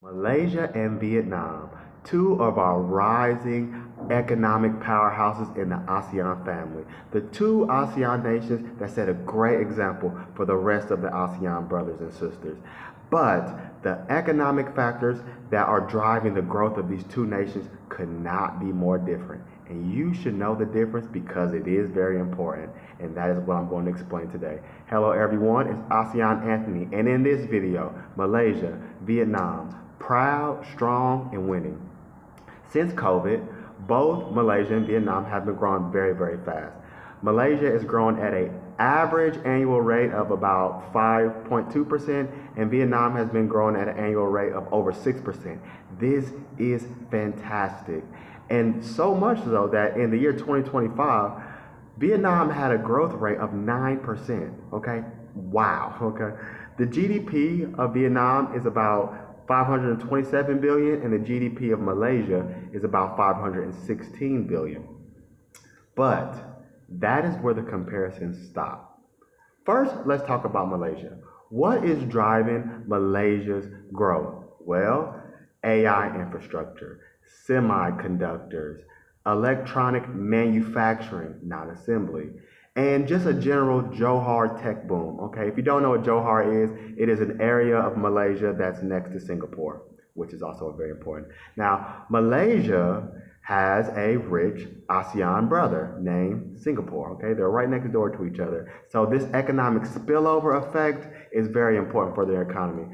Malaysia and Vietnam, two of our rising economic powerhouses in the ASEAN family. The two ASEAN nations that set a great example for the rest of the ASEAN brothers and sisters. But the economic factors that are driving the growth of these two nations could not be more different. And you should know the difference because it is very important. And that is what I'm going to explain today. Hello everyone, it's Asean Anthony. And in this video, Malaysia, Vietnam, proud, strong, and winning. Since COVID, both Malaysia and Vietnam have been growing very, very fast. Malaysia is growing at an average annual rate of about 5.2%, and Vietnam has been growing at an annual rate of over 6%. This is fantastic. And so much so that in the year 2025, Vietnam had a growth rate of 9%, okay? Wow, okay? The GDP of Vietnam is about 527 billion, and the GDP of Malaysia is about 516 billion. But that is where the comparisons stop. First, let's talk about Malaysia. What is driving Malaysia's growth? Well, AI infrastructure, semiconductors, electronic manufacturing, not assembly, and just a general Johor tech boom. Okay, if you don't know what Johor is, it is an area of Malaysia that's next to Singapore, which is also very important. Now, Malaysia has a rich ASEAN brother named Singapore. Okay, they're right next door to each other. So this economic spillover effect is very important for their economy.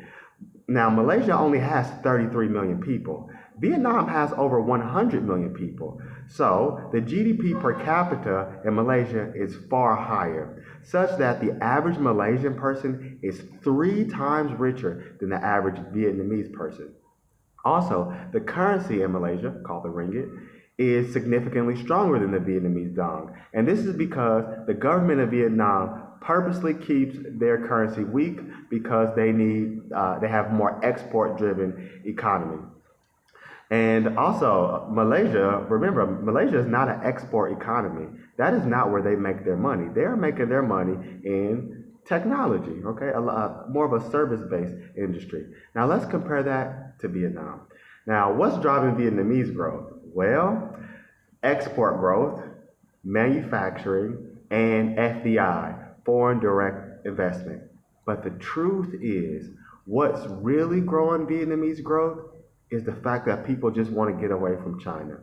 Now, Malaysia only has 33 million people. Vietnam has over 100 million people. So the GDP per capita in Malaysia is far higher, such that the average Malaysian person is 3 times richer than the average Vietnamese person. Also, the currency in Malaysia, called the ringgit, is significantly stronger than the Vietnamese dong. And this is because the government of Vietnam purposely keeps their currency weak because they have more export-driven economy. And also, Malaysia, remember, Malaysia is not an export economy. That is not where they make their money. They're making their money in technology, okay? More of a service-based industry. Now, let's compare that to Vietnam. Now, what's driving Vietnamese growth? Well, export growth, manufacturing, and FDI, foreign direct investment. But the truth is, what's really growing Vietnamese growth is the fact that people just want to get away from China.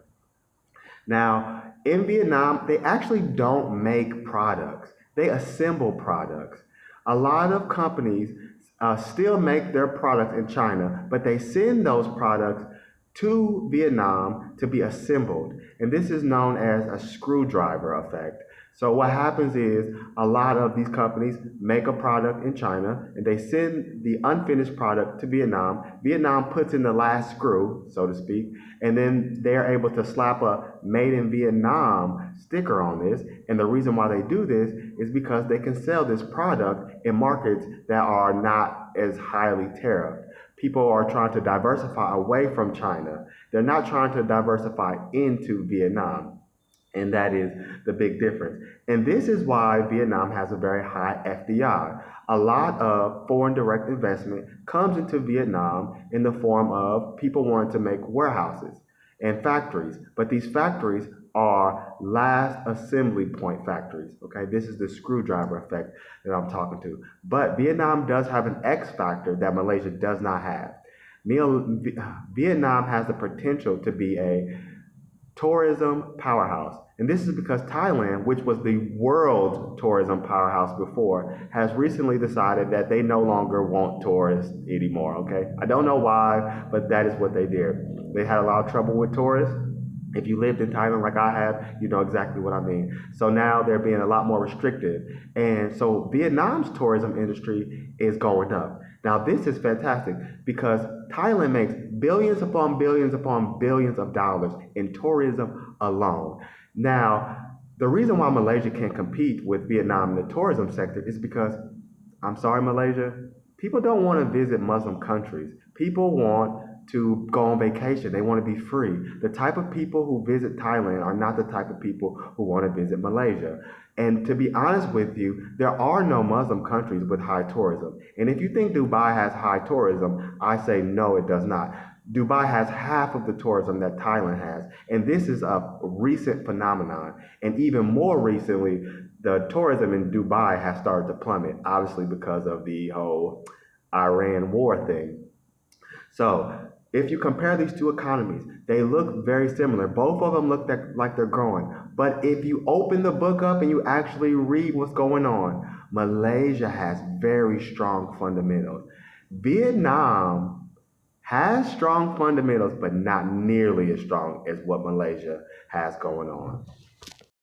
Now, in Vietnam, they actually don't make products. They assemble products. A lot of companies still make their products in China, but they send those products to Vietnam to be assembled. And this is known as a screwdriver effect. So what happens is a lot of these companies make a product in China and they send the unfinished product to Vietnam. Vietnam puts in the last screw, so to speak, and then they're able to slap a made in Vietnam sticker on this. And the reason why they do this is because they can sell this product in markets that are not as highly tariffed. People are trying to diversify away from China. They're not trying to diversify into Vietnam. And that is the big difference. And this is why Vietnam has a very high FDI. A lot of foreign direct investment comes into Vietnam in the form of people wanting to make warehouses and factories. But these factories are last assembly point factories. Okay, this is the screwdriver effect that I'm talking to. But Vietnam does have an X factor that Malaysia does not have. Vietnam has the potential to be a tourism powerhouse. And this is because Thailand, which was the world tourism powerhouse before, has recently decided that they no longer want tourists anymore, okay? I don't know why, but that is what they did. They had a lot of trouble with tourists. If you lived in Thailand like I have, you know exactly what I mean. So now they're being a lot more restrictive. And so Vietnam's tourism industry is going up. Now this is fantastic because Thailand makes billions upon billions of dollars in tourism alone. Now, the reason why Malaysia can't compete with Vietnam in the tourism sector is because, I'm sorry Malaysia, people don't want to visit Muslim countries. People want to go on vacation. They want to be free. The type of people who visit Thailand are not the type of people who want to visit Malaysia. And to be honest with you, there are no Muslim countries with high tourism. And if you think Dubai has high tourism, I say no, it does not. Dubai has half of the tourism that Thailand has. And this is a recent phenomenon. And even more recently, the tourism in Dubai has started to plummet, obviously because of the whole Iran war thing. So if you compare these two economies, they look very similar. Both of them look like they're growing. But if you open the book up and you actually read what's going on, Malaysia has very strong fundamentals. Vietnam has strong fundamentals, but not nearly as strong as what Malaysia has going on.